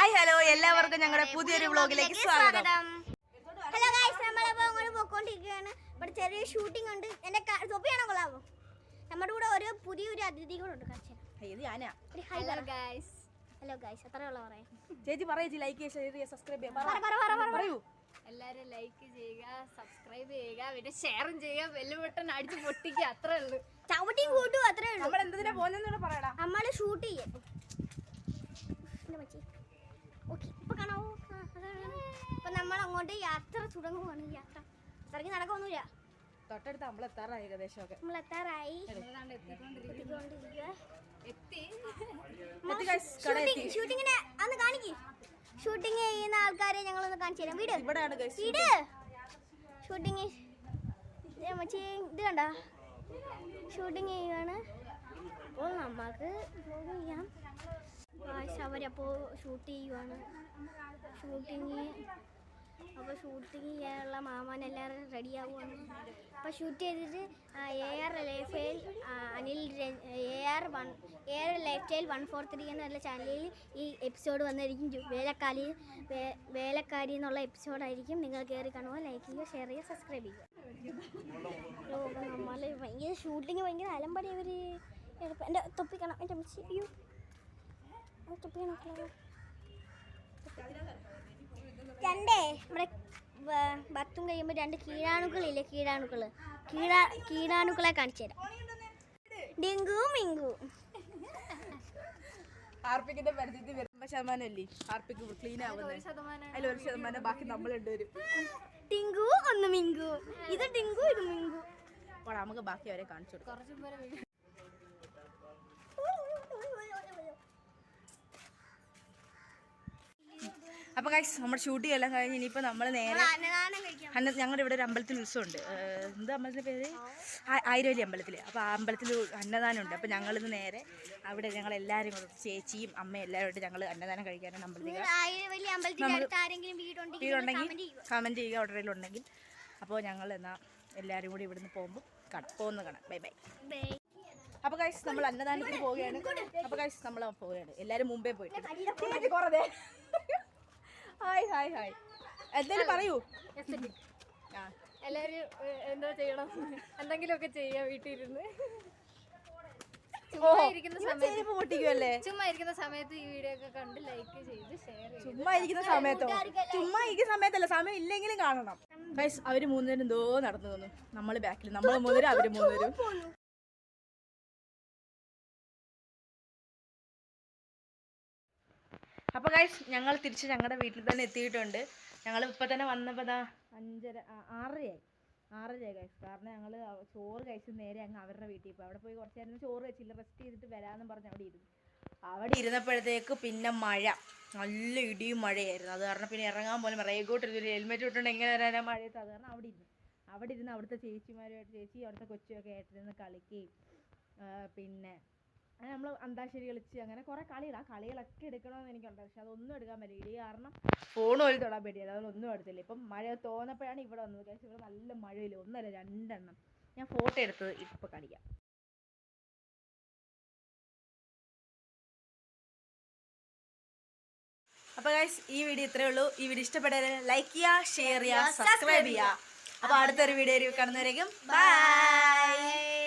Hi hello എല്ലാവർക്കും ഞങ്ങളുടെ പുതിയൊരു വ്ളോഗിലേക്ക് സ്വാഗതം. ഹലോ ഗൈസ്, നമ്മളപ്പോൾ അങ്ങോട്ട് പോയിക്കൊണ്ടിരിക്കുകയാണ്. ഇവിടെ ചെറിയ ഷൂട്ടിംഗ് ഉണ്ട്. എൻ്റെ തൊപ്പിയാണോ കൊള്ളാമോ? നമ്മുടെ കൂടെ ഒരു പുതിയൊരു അതിഥി കൂടെ ഉണ്ട്. Hello guys. ഹലോ ഗൈസ്, എത്രയുള്ള പറയാം ചേച്ചി പറയൂ. ലൈക്ക് ഷെയർ സബ്സ്ക്രൈബ് പറയൂ. എല്ലാവരും ലൈക്ക് ചെയ്യുക, സബ്സ്ക്രൈബ് ചെയ്യുക, പിന്നെ ഷെയറും ചെയ്യുക, ബെല്ല് ബട്ടൺ അടിച്ച് പൊട്ടിക്കുക. അത്രേ ഉള്ളൂ. ചവിട്ടിയും കൂട്ടും അത്രേ ഉള്ളൂ. നമ്മൾ എന്തിനാ പോകുന്നതെന്ന് പറയടാ. നമ്മൾ ഷൂട്ട് ചെയ്യും. ഓക്കെ, ഇപ്പൊ കാണാവോ? ഇപ്പൊ നമ്മൾ അങ്ങോട്ട് യാത്ര തുടങ്ങുവാണ്. യാത്ര ഇറങ്ങി നടക്കൊന്നുമില്ല. തൊട്ടടുത്ത് നമ്മൾ എത്താറായി. ഏകദേശമൊക്കെ നമ്മൾ എത്താറായി. ഷൂട്ടിങ്ങിനെ അന്ന് കാണിക്ക്. ഷൂട്ടിങ് ചെയ്യുന്ന ആൾക്കാരെ ഞങ്ങളൊന്ന് കാണിച്ചു തരാം. വീട് വീട് ഷൂട്ടിങ് ഇത് കണ്ട ഷൂട്ടിങ് ചെയ്യുകയാണ്. അപ്പോൾ നമുക്ക് ചെയ്യാം. അവരപ്പോൾ ഷൂട്ട് ചെയ്യുവാണ്. അപ്പോൾ ഷൂട്ടിങ് ചെയ്യാനുള്ള മാമാനെല്ലാവരും റെഡിയാവുകയാണ്. അപ്പോൾ ഷൂട്ട് ചെയ്തിട്ട് AR lifestyle Anil AR lifestyle 143 എന്നുള്ള ചാനലിൽ ഈ എപ്പിസോഡ് വന്നിരിക്കും. വേലക്കാരി എന്നുള്ള എപ്പിസോഡായിരിക്കും. നിങ്ങൾ കയറി കാണുക, ലൈക്ക് ചെയ്യുക, ഷെയർ ചെയ്യുക, സബ്സ്ക്രൈബ് ചെയ്യുക. നമ്മൾ ഭയങ്കര ഷൂട്ടിങ് ഭയങ്കര അലമ്പടി. അവർ എൻ്റെ തൊപ്പി കാണാം. എൻ്റെ അയ്യോ തൊപ്പി കാണാം. രണ്ടേ നമ്മുടെ ബത്തും കഴിയുമ്പോൾ രണ്ട് കീഴാണുക്കളില്ലേ, കീഴാണുക്കളെ കാണിച്ചു തരാം. ഡിങ്കു മിങ്കു. ഹാർപ്പിക്കിന്റെ പരിചയത്തിൽ 50% അല്ലേ ഹാർപ്പിക്ക് ക്ലീൻ ആവുന്നത്. അതിൽ 1% ബാക്കി നമ്മൾ രണ്ടുപേരും. ടിങ്കു ഒന്ന് മിങ്കു. ഇത് ടിങ്കു, ഇത് മിങ്കു. അപ്പോൾ നമുക്ക് ബാക്കി അവരെ കാണിച്ചു കൊടുക്കാം. അപ്പോൾ ഗൈസ്, നമ്മുടെ ഷൂട്ടിംഗ് എല്ലാം കഴിഞ്ഞ് ഇനിയിപ്പോൾ നമ്മൾ നേരെ ഞങ്ങളുടെ ഇവിടെ ഒരു അമ്പലത്തിൽ ഉത്സവമുണ്ട്. എന്താ അമ്പലത്തിൻ്റെ പേര്? ആയിരവല്ലി അമ്പലത്തിൽ. അപ്പോൾ ആ അമ്പലത്തിൽ അന്നദാനമുണ്ട്. അപ്പോൾ ഞങ്ങളിന്ന് നേരെ അവിടെ ഞങ്ങളെല്ലാവരും കൂടെ ചേച്ചിയും അമ്മയും എല്ലാവരും ഞങ്ങൾ അന്നദാനം കഴിക്കാനാണ് അമ്പലത്തിൽ. വീടുണ്ടെങ്കിൽ കമൻറ്റ് ചെയ്യുക ഓർഡറിലുണ്ടെങ്കിൽ. അപ്പോൾ ഞങ്ങൾ എന്നാൽ എല്ലാവരും കൂടി ഇവിടുന്ന് പോകുമ്പോൾ കാണാം. Bye bye. അപ്പോൾ ഗൈസ്, നമ്മൾ അന്നദാനത്തിന് പോവുകയാണ്. അപ്പോൾ ഗൈസ്, നമ്മൾ പോവുകയാണ്. എല്ലാവരും മുമ്പേ പോയിട്ട് ഹായ് എന്തായാലും പറയൂ. എല്ലാവരും എന്താ ചെയ്യണം, എന്തെങ്കിലുമൊക്കെ ചെയ്യാം വീട്ടിലിരുന്ന്. ചുമ്മാ ഇരിക്കുന്ന സമയത്ത് ഈ വീഡിയോ ഒക്കെ കണ്ട് ലൈക്ക് ചെയ്ത് ഷെയർ ചെയ്ത്. ചുമ്മാ ഇരിക്കുന്ന സമയത്തല്ല, സമയം ഇല്ലെങ്കിലും കാണണം. ഗൈസ്, അവര് മൂന്നുപേരും എന്തോ നടന്നു തോന്നു. നമ്മള് ബാക്കിൽ, നമ്മള് മൂന്നുപേരും അവര് മൂന്നുപേരും. അപ്പോൾ ഗൈസ്, ഞങ്ങൾ തിരിച്ച് ഞങ്ങളുടെ വീട്ടിൽ തന്നെ എത്തിയിട്ടുണ്ട്. ഞങ്ങൾ ഇപ്പോൾ തന്നെ വന്നപ്പോൾ 6:30 ഗൈസ്. കാരണം ഞങ്ങൾ ചോറ് കഴിച്ച് നേരെ അങ്ങ് അവരുടെ വീട്ടിൽ പോയി. അവിടെ പോയി കുറച്ച് നേരം ചോറ് വെച്ചില്ല, റെസ്റ്റ് ചെയ്തിട്ട് വരാമെന്നും പറഞ്ഞ് അവിടെ ഇരുന്നപ്പോഴത്തേക്ക് പിന്നെ മഴ, നല്ല ഇടിയും മഴയായിരുന്നു. അത് കാരണം പിന്നെ ഇറങ്ങാൻ പോലും റേഗോട്ട് ഒരു ഹെൽമെറ്റ് ഇട്ടുകൊണ്ട് എങ്ങനെ വരാനാ മഴയത്ത്. അത് കാരണം അവിടെ ഇരുന്ന് അവിടുത്തെ ചേച്ചി അവിടുത്തെ കൊച്ചുമൊക്കെ ആയിട്ടിരുന്ന് കളിക്കുകയും പിന്നെ അങ്ങനെ നമ്മൾ അന്താക്ഷരി കളിച്ച് അങ്ങനെ കുറേ കളികൾ. ആ കളികളൊക്കെ എടുക്കണമെന്ന് എനിക്കുണ്ട്. പക്ഷെ അതൊന്നും എടുക്കാൻ പറ്റില്ല. ഈ കാരണം ഫോൺ പോലും തൊടാൻ പറ്റില്ല. അതൊന്നും എടുത്തില്ല. ഇപ്പം മഴ തോന്നപ്പോഴാണ് ഇവിടെ വന്നത്. പക്ഷേ ഇവിടെ നല്ല മഴയില്ല, 1 അല്ല 2 എണ്ണം. ഞാൻ ഫോട്ടോ എടുത്തത് ഇപ്പോൾ കാണിക്കാം. അപ്പോൾ ഗൈസ്, ഈ വീഡിയോ ഇത്രയേ ഉള്ളൂ. ഈ വീഡിയോ ഇഷ്ടപ്പെട്ടാൽ ലൈക്ക് ചെയ്യുക, ഷെയർ ചെയ്യുക, സബ്സ്ക്രൈബ് ചെയ്യുക. അപ്പോൾ അടുത്തൊരു വീഡിയോ കാണുന്നവരേക്കും ബൈ.